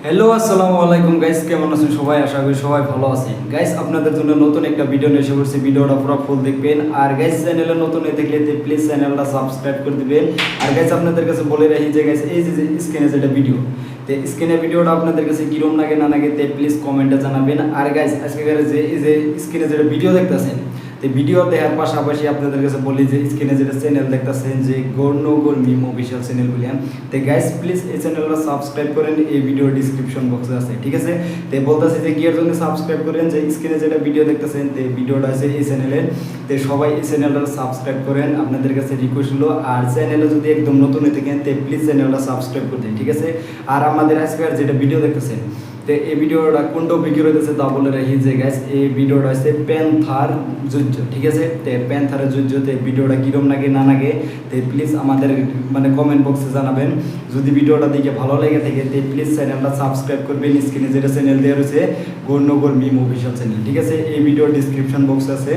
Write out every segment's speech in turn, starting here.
Hello আসসালামু আলাইকুম guys, কেমন আছেন সবাই? আশা করি সবাই ভালো আছেন। গাইস আপনাদের জন্য নতুন একটা ভিডিও নিয়ে এসে পড়ছি, ভিডিওটা পুরো ফুল দেখবেন। আর গাইস চ্যানেলে নতুন হয়ে থাকলে প্লিজ চ্যানেলটা সাবস্ক্রাইব করে দিবেন। আর গাইস আপনাদের কাছে বলে রাখি যে গাইস এই যে স্ক্রিনে যেটা ভিডিও, তো স্ক্রিনে ভিডিওটা আপনাদের কাছে কিরম লাগে না লাগে প্লিজ কমেন্টে জানাবেন। আর গাইস আজকে যে এই যে স্ক্রিনে যেটা ভিডিও দেখতেছেন, তো ভিডিও দেখার পাশাপাশি আপনাদের কাছে বলি যে স্ক্রিনে যেটা চ্যানেল দেখতেছেন যে গন্ডগোল মিম অফিসিয়াল চ্যানেল বলিয়ান, তো গাইস প্লিজ এই চ্যানেলটা সাবস্ক্রাইব করেন, এই ভিডিও ডিসক্রিপশন বক্সে আছে, ঠিক আছে? তো বলতেছি যে কি এর জন্য সাবস্ক্রাইব করেন, যে স্ক্রিনে যেটা ভিডিও দেখতেছেন তো ভিডিওটা আছে এই চ্যানেলের, তো সবাই এই চ্যানেলটা সাবস্ক্রাইব করেন, আপনাদের কাছে রিকোয়েস্ট হলো। আর চ্যানেলে যদি একদম নতুন হয়ে থাকেন তো প্লিজ চ্যানেলটা সাবস্ক্রাইব করে দিন, ঠিক আছে? আর আমাদের আজকের যেটা ভিডিও দেখতেছেন, তো এই ভিডিওটা কোন টপিকে রয়েছে তা বলে রাখি যে গাইস এই ভিডিওটা হচ্ছে প্যান্থার যুদ্ধ, ঠিক আছে? তো প্যান্থারের যুদ্ধতে ভিডিওটা কিরম লাগে না লাগে তো প্লিজ আমাদের মানে কমেন্ট বক্সে জানাবেন। যদি ভিডিওটা দেখে ভালো লেগে থাকে তো প্লিজ চ্যানেলটা সাবস্ক্রাইব করবেন। স্ক্রিনে যেটা চ্যানেল দেওয়া রয়েছে গন্ডগোল মিম অফিসিয়াল চ্যানেল, ঠিক আছে? এই ভিডিওর ডিসক্রিপশন বক্স আছে,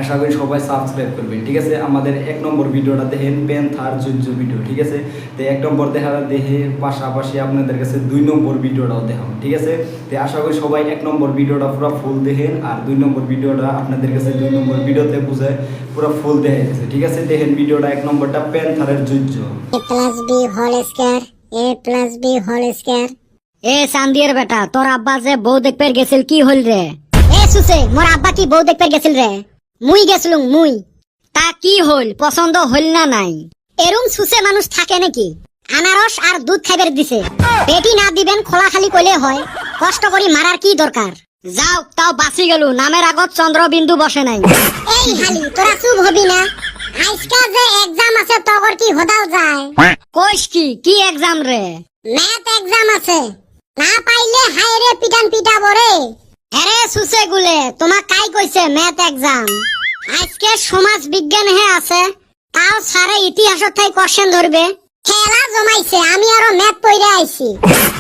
আশা করি সবাই সাবস্ক্রাইব করবেন, ঠিক আছে? আমাদের 1 নম্বর ভিডিওটা দেখেন প্যান্থার যুদ্ধ ভিডিও, ঠিক আছে? তো 1 নম্বর দেখে পাশাপাশি আপনাদের কাছে 2 নম্বর ভিডিওটাও দেখাবো, ঠিক আছে? তো আশা করি সবাই 1 নম্বর ভিডিওটা পুরো ফুল দেখেন, আর 2 নম্বর ভিডিওটা আপনাদের কাছে 2 নম্বর ভিডিওতে বুঝায় পুরো ফুল দেখা গেছে, ঠিক আছে? দেখেন ভিডিওটা 1 নম্বরটা প্যান্থারের যুদ্ধ। a+b² এ চান্দিয়ের বেটা, তোর আব্বা যে বউ দেখতে গেছিল কি হল রে? এ সুসে, মোর আব্বা কি বউ দেখতে গেছিল রে? মুই গেছিলুম মুই। তা কি হল, পছন্দ হল না নাই? এরম সুসে মানুষ থাকে নাকি? আনারস আর দুধ খাইবার দিছে, পেটি না দিবেন খোলা খালি কইলে হয়? কষ্ট করি মারার কি দরকার? যাও, তাও বাঁচি গেল, নামের আগত চন্দ্রবিন্দু বসে নাই। এই হালি, তোরা চুপ হবি না? আজকা যে এক্সাম আছে তগর কি হদাও যায়? কইস কি এক্সাম রে? ম্যাথ এক্সাম আছে, না পাইলে হায়রে পিটান পিটাবো রে। আরে সুসে গুলে, তোমাক কাই কইছে ম্যাথ এক্সাম? আজকে সমাজ বিজ্ঞান হে আছে, তাও সারে ইতিহাসত থাই কোশ্চেন ধরবে। খেলা জমাইছে, আমি আরো ম্যাথ পড়ে আইছি।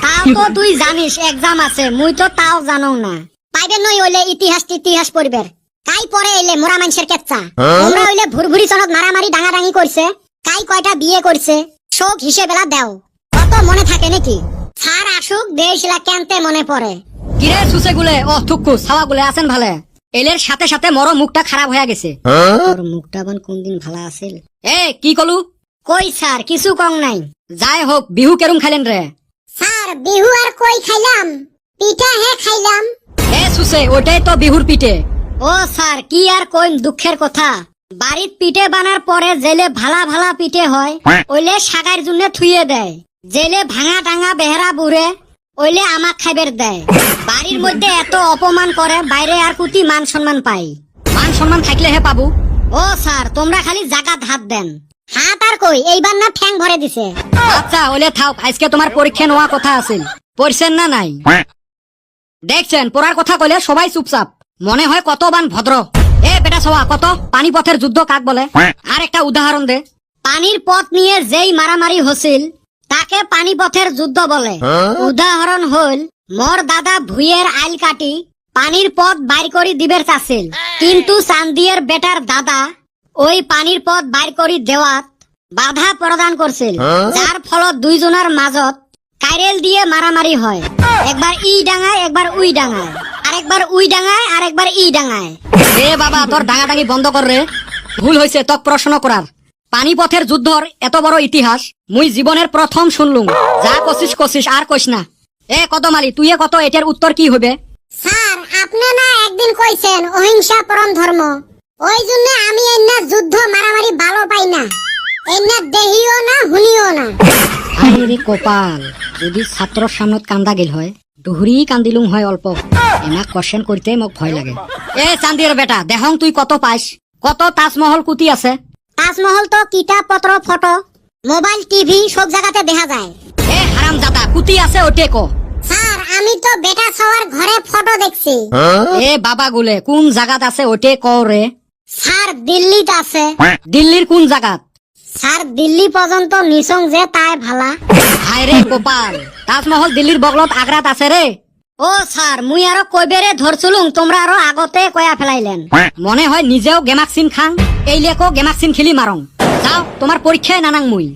তাও তো তুই জানিস এক্সাম আছে, মুই তো তাও জানো না। পাইবে নই হইলে ইতিহাস পড়বে। কাই পরে এলে মোরা মানুষের কেচ্চা। তোমরা হইলে ভুরভুরি চনত মারামারি ডাঙাডাঙি করছে, কাই কয়টা বিয়ে করছে, শোক হিসেবেলা দেও। কত মনে থাকে নাকি? স্যার আসুক দেশলা কেনতে মনে পড়ে। কিরে সুসে গুলে, ও থুকু ছাওয়া গুলে আছেন ভালে? এলের সাথে সাথে মরো মুখটা খারাপ হয়ে গেছে। তোর মুখটা বান কোন দিন ভালো আছিল? এ কি কলু? কই স্যার, কিছু কং নাই। যাই হোক, বিহু কেরম খাইলেন রে? স্যার বিহু আর কই খাইলাম, পিঠা হে খাইলাম। এ সুসে, ওটাই তো বিহুর পিঠে। ও স্যার, কি আর কইম দুঃখের কথা। বাড়িত পিঠে বানার পরে জেলে ভালা পিঠে হয়, ওইলে সাগার জন্য থুইয়ে দেয়। জেলে ভাঙা টাঙা বেহরা বুড়ে ওইলে আমাক খাইবের দেয়। বাড়ির মধ্যে এত অপমান করে, বাইরে আর কুতি মান সম্মান পাই। মান সম্মান থাকলে হে পাবো। ও স্যার, তোমরা খালি জাগাত হাত দেন। হাত আর কই, এইবার না ঠ্যাং ভরে দিছে। আচ্ছা ওলে থাক, আজকে তোমার পরীক্ষা নেওয়া কথা আছে, পড়ছেন না নাই? দেখছেন, পড়ার কথা কইলে সবাই চুপচাপ, মনে হয় কতবান ভদ্র। এ বেটা সওয়া, কত পানিপথের যুদ্ধ কাক বলে? আর একটা উদাহরণ দে। পানির পথ নিয়ে যেই মারামারি হছিল তাকে পানিপথের যুদ্ধ বলে। উদাহরণ হল, মোর দাদা ভুইয়ের আইল কাটি পানির পথ বাইর করি দিবের চাছিল, কিন্তু চান্দিয়ের বেটার দাদা ওই পানির পথ বাইর করি দেওয়াত বাধা প্রদান করছিল, যার ফলত দুইজনের মাজত কাইরেল দিয়ে মারামারি হয়। একবার ই ডাঙায়, একবার উই ডাঙায়, আরেকবার উই ডাঙায়, আরেকবার ই ডাঙায়। এ বাবা, তোর ডাঙাডাঙি বন্ধ কর রে। ভুল হয়েছে তক প্রশ্ন করার। পানিপথের যুদ্ধর এত বড় ইতিহাস মুই জীবনের প্রথম শুনলুম। যা কছিস আর কইস না। এ কদমালি, তুই কত, এটার উত্তর কি হবে? স্যার, আপনি না একদিন কইছেন অহিংসা পরম ধর্ম, ওই জন্য আমি এন্না যুদ্ধ মারামারি ভালো পাই না, এন্না দেহিও না হুনিও না। আরে রে কপাল, যদি ছাত্র সামনত কান্দা গেল হয়, দুহুরি কান্দিলুম হয় অল্প। এনা কোশ্চেন করতে মোক ভয় লাগে। এ চান্দির বেটা, দেহং তুই কত পাইস? কত তাজমহল কুতি আছে? তাজমহল তো কিতাব পত্র, ফটো, মোবাইল, টিভি সব জায়গাতে দেখা যায়। এ হারাম জাতা, কুতি আছে ওটে কো। স্যার, আমি তো বেটা সবার ঘরে ফটো দেখছি। এ বাবা গুলে, কোন জায়গাত আছে ওটে কও রে। স্যার দিল্লিতে আছে। দিল্লির কোন জায়গাত? স্যার দিল্লি পর্যন্ত নিছং যে তাই ভালা। হায় রে কপাল, তাজমহল দিল্লির বগলত আগ্রাত আছে রে। ও স্যার, মুই আরো কইবেরে ধরছুলুম, তোমরা আরো আগতে কয়া ফেলাইলেন। মনে হয় নিজেও গেমাক্সিন খাং, এই লেখো গেমাক্সিন খেলি মারং। যাও, তোমার পরীক্ষায় নানাং মুই।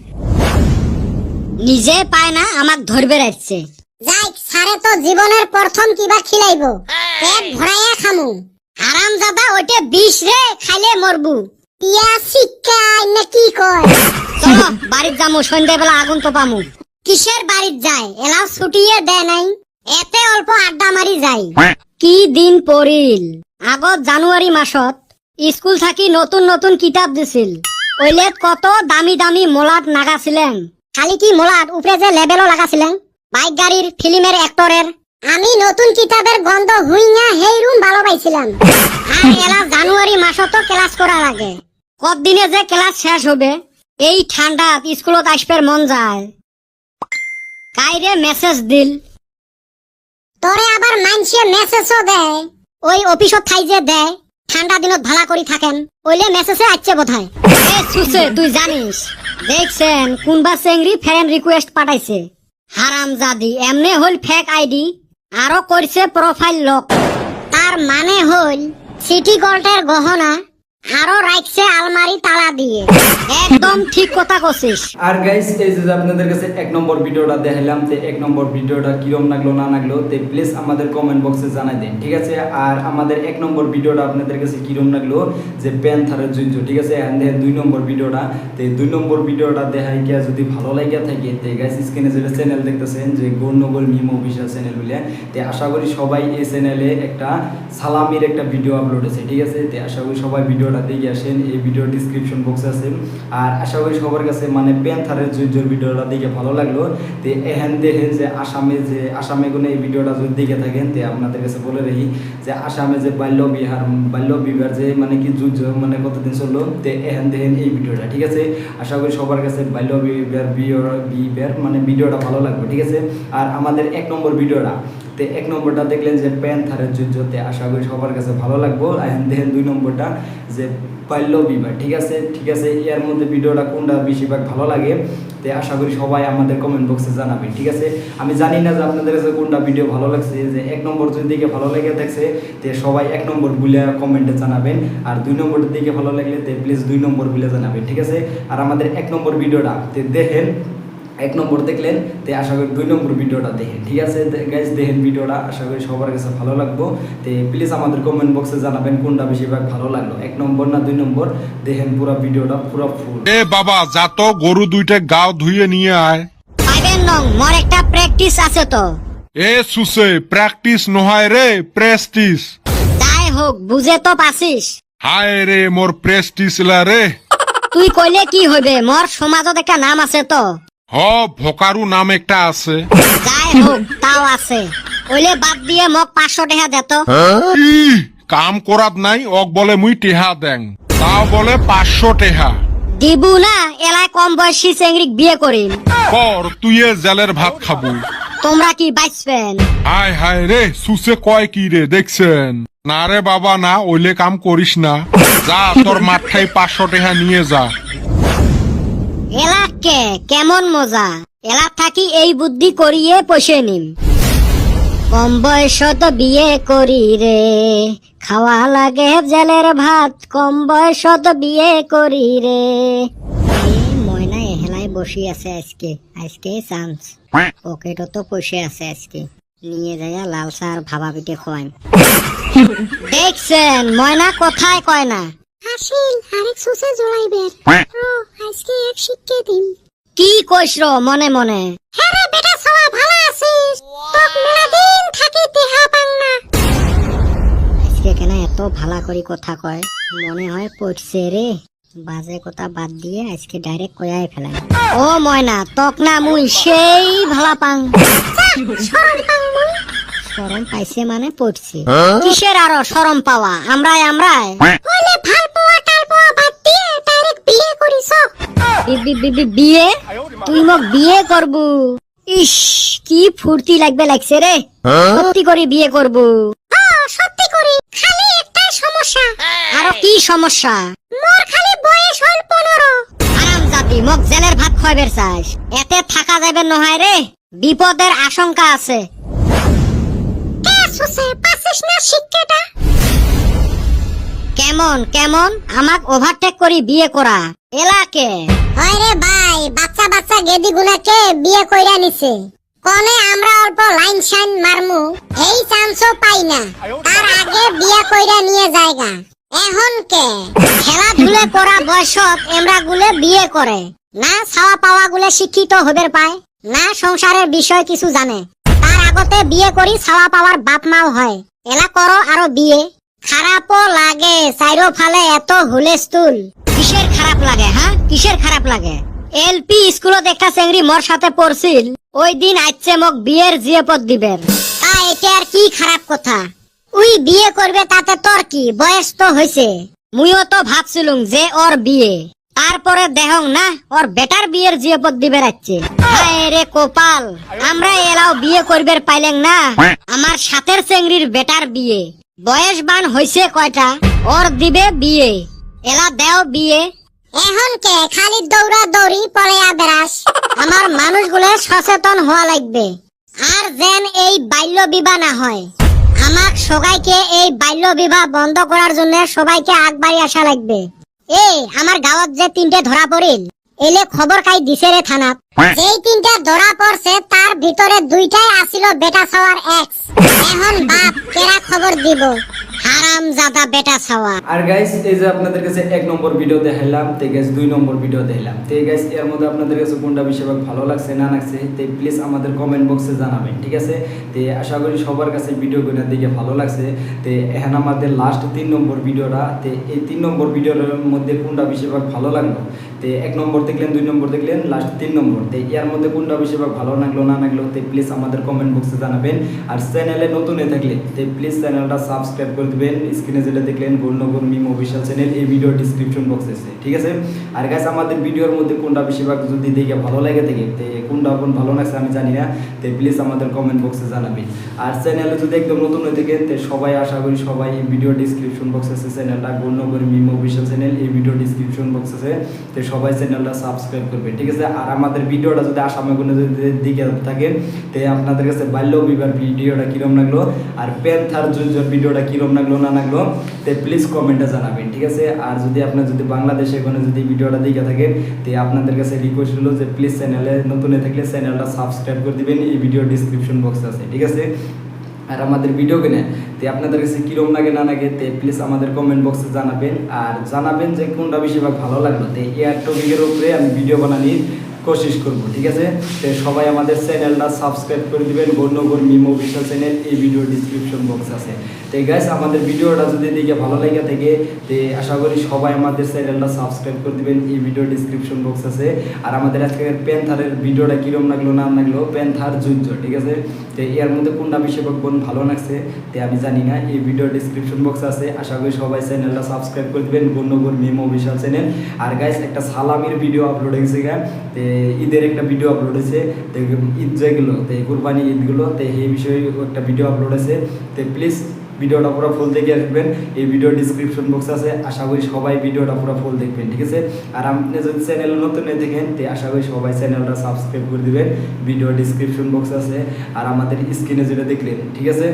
নিজে পায় না, আমাক ধরবে রাখছে। যাই সারে তো জীবনের প্রথম কিবা খিলাইবো পেট ভরাইয়া খামু হারাম জাদা ওইটা বিষ রে খাইলে মরবু টিয়া শিক্ষা না কি কয় চলো বাড়ির যামু সন্ধ্যাবেলা আগুন তো পামু কিসের বাড়ির যায় এলাও ছুটিয়ে দেয় নাই এতে অল্প আড্ডা মারি যাই কি দিন পড়িল আগত জানুয়ারি মাসত স্কুল থাকি নতুন নতুন কিতাব দিছিল ওইলে কত দামি দামি মোলাট নাগাছিলেন খালি কি মোলাট উপরে যে লেবেলও লাগাছিলেন বাইক গাড়ির ফিল্মের অ্যাক্টরের আমি নতুন কিতাবের গন্ধ হুইঙা হেই রুম ভালো পাইছিলাম আর এলা জানুয়ারি মাসত ক্লাস করা লাগে কতদিনে যে ক্লাস শেষ হবে এই ঠান্ডাত স্কুলত আসবার মন যায় কাইরে মেসেজ দিল তোরে আবার মানসিয়ে মেসেজও দেয় ওই অফিসত থাই যে দেয় ঠান্ডা দিনত ভালা করি থাকেন ওইলে মেসেজে আসছে বোধহয় এ সুসে তুই জানিস দেখছেন কোনবা চেংড়ি ফ্রেন্ড রিকোয়েস্ট পাঠাইছে হারামজাদি এমনে হল ফেক আইডি আরো করছে প্রোফাইল লক তার মানে হল সিটি গোল্ডের গহনা আরো রাখছে আলমারি তালা দিয়ে একদম ঠিক কথা কছিস আর গাইস এই যে আপনাদের কাছে 1 নম্বর ভিডিওটা দেখাইলাম তে 1 নম্বর ভিডিওটা কিরম লাগলো না লাগলো তে প্লিজ আমাদের কমেন্ট বক্সে জানাই দেন ঠিক আছে আর আমাদের 1 নম্বর ভিডিওটা আপনাদের কাছে কিরম লাগলো যে প্যান্থারের যুদ্ধ ঠিক আছে এন্ড দেখেন 2 নম্বর ভিডিওটা তে 2 নম্বর ভিডিওটা দেখাই কি যদি ভালো লাগে থাকে তে গাইস স্ক্রিনে যে চ্যানেল দেখতেছেন যে গৌরনগর মিম অফিশিয়াল চ্যানেল বলে তে আশা করি সবাই এই চ্যানেলে একটা সালামির একটা ভিডিও আপলোড আছে ঠিক আছে তে আশা করি সবাই ভিডিওটা দেখে আসেন এই ভিডিও ডেসক্রিপশন বক্সে আছে আর আশা করি সবার কাছে মানে প্যান্থারের যুদ্ধের ভিডিওটা দেখে ভালো লাগলো তে এহেন দেখেন যে আসামে কোনো এই ভিডিওটা যদি দেখে থাকেন তে আপনাদের কাছে বলে রাখি যে আসামে যে বাল্য বিবাহ যে মানে কি যুদ্ধ মানে কতদিন চললো তে এহেন দেখেন এই ভিডিওটা ঠিক আছে আশা করি সবার কাছে বাল্য বিবাহ মানে ভিডিওটা ভালো লাগবে ঠিক আছে আর আমাদের 1 নম্বর ভিডিওটা তে 1 নম্বরটা দেখলেন যে প্যান্থারের যুদ্ধতে আশা করি সবার কাছে ভালো লাগবে এহেন দেখেন 2 নম্বরটা যে বাল্য বিবাহ ঠিক আছে এর মধ্যে ভিডিওটা কোনটা বেশিরভাগ ভালো লাগে তে আশা করি সবাই আমাদের কমেন্ট বক্সে জানাবেন ঠিক আছে আমি জানি না যে আপনাদের কাছে কোনটা ভিডিও ভালো লাগছে যে 1 নম্বর যদি দেখে ভালো লেগে থাকছে তে সবাই 1 নম্বর বলে কমেন্টে জানাবেন আর 2 নম্বরটা দেখে ভালো লাগলে তে প্লিজ 2 নম্বর বলে জানাবেন ঠিক আছে আর আমাদের 1 নম্বর ভিডিওটা তে দেখেন 1 নম্বর দেখলেন তে আশা করি 2 নম্বর ভিডিওটা দেখেন ঠিক আছে গাইস দেখেন ভিডিওটা আশা করি সবার কাছে ভালো লাগবে তে প্লিজ আমাদের কমেন্ট বক্সে জানাবেন কোনটা বেশিরভাগ ভালো লাগলো 1 নম্বর না 2 নম্বর দেখেন পুরো ভিডিওটা পুরো ফুল এ বাবা যা তো গরু দুইটা গাও ধুয়ে নিয়ে আয় পাইবেন নং মোর একটা প্র্যাকটিস আছে তো এ সুসে প্র্যাকটিস নহায় রে প্রেস্টিস যাই হোক বুঝে তো পাছিস হায় রে মোর প্রেস্টিস লা রে তুই কইলে কি হবে মোর সমাজত একটা নাম আছে তো হ ভোকারু নাম একটা আছে যাই হোক তাও আছে ওইলে বাদ দিয়ে মোক 500 টাকা দে তো ই কাম করাত নাই অক বলে মুই টেহা দেং তাও বলে 500 টেহা দিবু না এলায় কম বয়সী চেংড়িক বিয়ে করিম কর তুই জেলের ভাত খাবু তোমরা কি বাঁচবেন হায় হায় রে সুসে কয় কি রে দেখছেন না রে বাবা না ওইলে কাম করিস না যা তোর মাথায় 500 টেহা নিয়ে যা এলাকে কেমন মজা এলা থাকি এই বুদ্ধি করিয়ে পয়সে নিম কম বয়সত বিয়ে করি রে খাওয়া লাগে জেলের ভাত কম বয়সত বিয়ে করি রে ময়না এহেলাই বসি আছে আজকে চান্স পকেটও তো পয়সা আছে আজকে নিয়ে যাইয়া লাল সার ভাবা পিঠে খোয়াইম দেখছেন ময়না কোথায় কয় না হাসিল আরেক সুসে জড়াইবে আজকে এক শিক্ষে দিন কি কইছ র মনে মনে হ্যাঁ রে বেটা সবা ভালো আছিস তোক মেলা দিন থাকি দেহা পাং না আজকে কেন এত ভালা করি কথা কয় মনে হয় পড়ছে রে বাজে কথা বাদ দিয়ে আজকে ডাইরেক্ট কয়াই ফেলাই ও ময়না তক না মুই সেই ভালা পাং শরম পাং মুই শরম পাইছে মানে পড়ছে কিসের আরো শরম পাওয়া আমরাই হইলে ভাল পাওয়া টাল পাওয়া বাদ দিয়ে ডাইরেক্ট বিয়ে করিস বিয়ে তুই মোক বিয়ে করবু ইস কি ফুর্তি লাগছে রে সত্যি করে বিয়ে করবু সত্যি করে খালি একটা সমস্যা আরো কি সমস্যা মোর খালি বয়স হল 15 হারামজাদি মোক জেলের ভাত খাইবের চাস এতে থাকা যাবে নহয় রে বিপদের আশঙ্কা আছে কে সুসে পাছিস না শিক্ষাটা কেমন আমাক ওভারটেক করি বিয়ে করা এলাকে হয় রে ভাই বাচ্চা গেদি গুলাকে বিয়ে কইরা নিছে কনে আমরা অল্প লাইন শাইন মারমু এই চান্সও পাই না, তার আগে বিয়া কইরা নিয়ে যায়গা। এখন কে খেলাধুলা করা বয়সত এমরা গুলে বিয়ে করে না, ছাওয়া পাওয়া গুলে শিক্ষিত হবের পায় না, সংসারের বিষয় কিছু জানে, তার আগতে বিয়ে করি ছাওয়া পাওয়ার বাপ মাও হয়। এলা করো আরো বিয়ে, খারাপও লাগে চাইরো ফালে এত হুলেস্তুল। কিসের খারাপ লাগে হ্যাঁ, কিসের খারাপ লাগে? এলপি স্কুলত একটা চেংড়ি মোর সাথে পড়ছিল, ওই দিন আইছে মোক বিয়ের জিয়েপদ দিবেন। তা এটা আর কি খারাপ কথা? উই বিয়ে করবে তাতে তোর কি, বয়স তো হইছে। মুইও তো ভাবছিলুম যে ওর বিয়ে, তারপরে দেহং না ওর বেটার বিয়ের জিয়েপদ দিবে রাখছে। হায় রে কপাল, আমরা এলাও বিয়ে করবে পাইলেন না, আমার সাথের চেংড়ির বেটার বিয়ে। বয়স বান হইছে কয়টা, ওর দিবে বিয়ে, এলা দেও বিয়ে। এখন কে খালি দৌড়া দৌড়ি পরে বেড়াস? আমার মানুষগুলো সচেতন হওয়া লাগবে, আর যেন এই বাল্য বিবাহ না হয়। আমাক সবাইকে এই বাল্য বিবাহ বন্ধ করার জন্য সবাইকে আগবাড়ি আসা লাগবে। এই আমার গাঁৱত যে 3টে ধরা পড়িল, এলে খবর কাই দিছে রে থানাত। যেই 3টে ধরা পড়ছে তার ভিতরে 2টাই আসিল বেটা ছাওয়ার এক্স। এখন বাপ কেরা খবর দিব? হারাম জাদা বেটা ছাওয়া। আর গাইস এই যে আপনাদের কাছে 1 নম্বর ভিডিও দেখাইলাম, তে গাইস 2 নম্বর ভিডিও দেখাইলাম, তে গাইস এর মধ্যে আপনাদের কাছে কোনটা বেশি ভালো লাগছে না লাগছে তে প্লিজ আমাদের কমেন্ট বক্সে জানাবেন, ঠিক আছে? তে আশা করি সবার কাছে ভিডিওগুলো দেখে ভালো লাগছে। তে এখন আমাদের লাস্ট 3 নম্বর ভিডিওটা, তে এই 3 নম্বর ভিডিওর মধ্যে কোনটা বেশি ভালো লাগলো? তে 1 নম্বর দেখলেন, 2 নম্বর দেখলেন, লাস্ট 3 নম্বর, তে এর মধ্যে কোনটা বেশি ভালো লাগলো না লাগলো তে প্লিজ আমাদের কমেন্ট বক্সে জানাবেন। আর চ্যানেলে নতুন হয়ে থাকলে তে প্লিজ চ্যানেলটা সাবস্ক্রাইব করে দিবেন। স্ক্রিনে যেটা দেখলেন গুলনগর মিম অফিশিয়াল চ্যানেল, এই ভিডিও ডেসক্রিপশন বক্সে আছে, ঠিক আছে? আর গাইস আমাদের ভিডিওর মধ্যে কোনটা বেশিরভাগ যদি দেখে ভালো লাগে থাকে, তে কোনটা কোন ভালো লাগছে আমি জানি না, তে প্লিজ আমাদের কমেন্ট বক্সে জানাবেন। আর চ্যানেলে যদি একদম নতুন হয়ে থাকে তে সবাই আশা করি সবাই এই ভিডিও ডেসক্রিপশন বক্সে আছে চ্যানেলটা গুলনগর মিম অফিশিয়াল চ্যানেল, এই ভিডিও ডেসক্রিপশন বক্সে আছে, তে সবাই চ্যানেলটা সাবস্ক্রাইব করবেন, ঠিক আছে? আর আমাদের ভিডিওটা যদি আসামে কোনো যদি দিকে থাকেন তে আপনাদের কাছে বাল্য বিবাহ ভিডিওটা কিরম লাগলো আর প্যান্থার যুদ্ধের ভিডিওটা কিরম লাগলো না লাগলো তে প্লিজ কমেন্টে জানাবেন, ঠিক আছে? আর যদি আপনার যদি বাংলাদেশে কোনো যদি ভিডিওটা দেখে থাকেন তে আপনাদের কাছে রিকোয়েস্ট হলো যে প্লিজ চ্যানেলে নতুন হয়ে থাকলে চ্যানেলটা সাবস্ক্রাইব করে দিবেন, এই ভিডিও ডেসক্রিপশন বক্সে আছে, ঠিক আছে? আর আমাদের ভিডিও কিনে তে আপনাদের কাছে কিরম লাগে না লাগে তে প্লিজ আমাদের কমেন্ট বক্সে জানাবেন। আর জানাবেন যে কোনটা বেশিরভাগ ভালো লাগলো, তে এয়ার টপিকের উপরে আমি ভিডিও বানানোর কোশিশ করব, ঠিক আছে? তো সবাই আমাদের চ্যানেলটা সাবস্ক্রাইব করে দিবেন, গুলনগর মিম অফিশিয়াল চ্যানেল, এই ভিডিও ডেসক্রিপশন বক্স আছে। তো গাইস আমাদের ভিডিওটা যদি দেখে ভালো লাগে থাকে তে আশা করি সবাই আমাদের চ্যানেলটা সাবস্ক্রাইব করে দিবেন, এই ভিডিও ডেসক্রিপশন বক্স আছে। আর আমাদের আজকের প্যান্থারের ভিডিওটা কিরম লাগলো না লাগলো, প্যান্থার যুদ্ধ, ঠিক আছে? তো এর মধ্যে কোনটা বেশিরভাগ ভালো লাগছে তে আমি জানি না, এই ভিডিও ডেসক্রিপশন বক্স আছে। আশা করি সবাই চ্যানেলটা সাবস্ক্রাইব করে দিবেন, গুলনগর মিম অফিশিয়াল চ্যানেল। আর গাইস একটা সালামির ভিডিও আপলোড হয়েছে, তে ঈদের একটা ভিডিও আপলোড হয়েছে, তো ঈদ যেগুলো তে কুরবানি ঈদগুলো তে এই বিষয়ে একটা ভিডিও আপলোড আছে, তো প্লিজ ভিডিওটা পুরো ফুল দেখে আসবেন, এই ভিডিও ডেসক্রিপশন বক্স আছে। আশা করি সবাই ভিডিওটা পুরো ফুল দেখবেন, ঠিক আছে? আর আপনি যদি চ্যানেল নতুন দেখেন তে আশা করি সবাই চ্যানেলটা সাবস্ক্রাইব করে দিবেন, ভিডিও ডেসক্রিপশন বক্স আছে। আর আমাদের স্ক্রিনে যেটা দেখলেন, ঠিক আছে?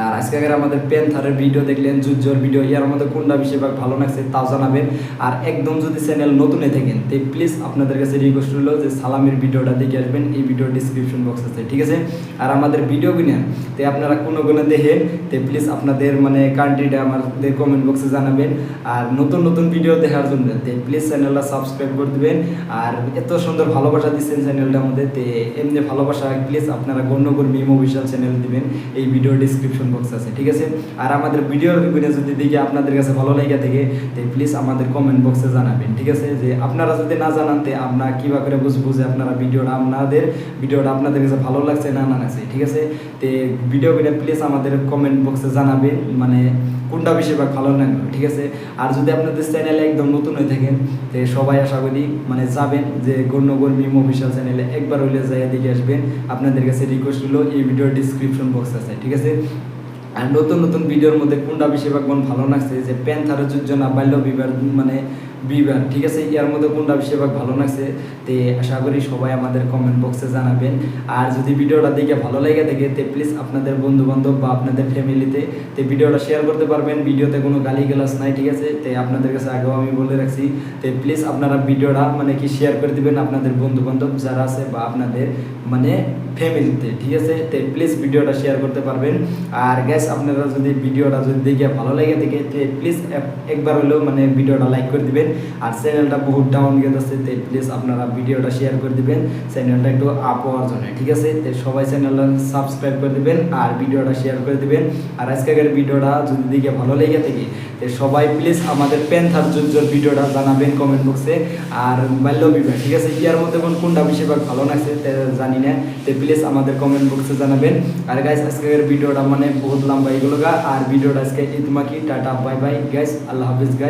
আর আজকের আমাদের প্যান্থারের ভিডিও দেখলেন, যুদ্ধর ভিডিও, এর মধ্যে কোনটা বেশিরভাগ ভালো লাগছে তাও জানাবেন। আর একদম যদি চ্যানেল নতুন হয়ে থাকেন তো প্লিজ আপনাদের কাছে রিকোয়েস্ট হলো যে সালামের ভিডিওটা দেখে আসবেন, এই ভিডিও ডিসক্রিপশন বক্স আছে, ঠিক আছে? আর আমাদের ভিডিও কিনে তো আপনারা কোনো দেখেন তো প্লিজ আপনাদের মানে কান্ট্রিটা আমাদের কমেন্ট বক্সে জানাবেন। আর নতুন নতুন ভিডিও দেখার জন্য তো প্লিজ চ্যানেলটা সাবস্ক্রাইব করে দেবেন। আর এত সুন্দর ভালোবাসা দিচ্ছেন চ্যানেলটার মধ্যে, তো এমনি ভালোবাসা প্লিজ আপনারা গুলনগর মিম অফিশিয়াল চ্যানেল দিবেন, এই ভিডিও ডিসক্রিপশন বক্স আছে, ঠিক আছে? আর আমাদের ভিডিওর যদি দেখে আপনাদের কাছে ভালো লেগে থাকে তো প্লিজ আমাদের কমেন্ট বক্সে জানাবেন, ঠিক আছে? যে আপনারা যদি না জানান তো আমরা কিভাবে করে বুঝবো যে আপনারা ভিডিওটা আপনাদের কাছে ভালো লাগছে না না লাগছে, ঠিক আছে? তো ভিডিওগুলো প্লিজ আমাদের কমেন্ট বক্সে জানাবেন, মানে কোনটা বেশিরভাগ ভালো লাগলো, ঠিক আছে? আর যদি আপনাদের চ্যানেলে একদম নতুন হয়ে থাকেন তো সবাই আশা করি মানে যাবেন যে গুলনগর মিম অফিশিয়াল চ্যানেলে একবার হইলে যাই দেখে আসবেন। আপনাদের কাছে রিকোয়েস্ট হলো এই ভিডিও ডিসক্রিপশন বক্স আছে, ঠিক আছে? আর নতুন নতুন ভিডিওর মধ্যে কোনটা বেশিরভাগ ভালো লাগছে যে প্যান্থারের যুদ্ধ না বাল্য বিবাহ মানে বিবার, ঠিক আছে? এর মধ্যে কোনটা বেশিরভাগ ভালো লাগছে তে আশা করি সবাই আমাদের কমেন্ট বক্সে জানাবেন। আর যদি ভিডিওটা দেখে ভালো লেগে থাকে তে প্লিজ আপনাদের বন্ধু বান্ধব বা আপনাদের ফ্যামিলিতে তে ভিডিওটা শেয়ার করতে পারবেন। ভিডিওতে কোনো গালিগালাজ নাই, ঠিক আছে? তে আপনাদের কাছে আগেও আমি বলে রাখছি তে প্লিজ আপনারা ভিডিওটা মানে কি শেয়ার করে দিবেন আপনাদের বন্ধু বান্ধব যারা আছে বা আপনাদের মানে ফ্যামিলিতে, ঠিক আছে? তে প্লিজ ভিডিওটা শেয়ার করতে পারবেন। আর গ্যাস আপনারা যদি ভিডিওটা যদি দেখে ভালো লাগে থাকে তে প্লিজ একবার হলেও মানে ভিডিওটা লাইক করে দিবেন। আর চ্যানেলটা বহুত ডাউন গেছে তে প্লিজ আপনারা ভিডিওটা শেয়ার করে দিবেন চ্যানেলটা একটু আপ হওয়ার জন্য, ঠিক আছে? তে সবাই চ্যানেলটা সাবস্ক্রাইব করে দিবেন আর ভিডিওটা শেয়ার করে দিবেন। আর আজকের ভিডিওটা যদি দেখে ভালো লেগে থাকে তে সবাই প্লিজ আমাদের প্যান্থার যুদ্ধর ভিডিওটা জানাবেন কমেন্ট বক্সে। আর বাল্য বিবাহ, ঠিক আছে? ইয়ার মধ্যে কোনটা বেশিরভাগ ভালো লাগছে তে জানি না, তে প্লিজ আমাদের কমেন্ট বক্সে জানাবেন। আর গাইস আজকের ভিডিওটা মানে বহুত লম্বা এগুলো আর ভিডিওটা আজকে ইতমাকি টাটা বাই বাই গাইস, আল্লাহ হাফিজ গাইস।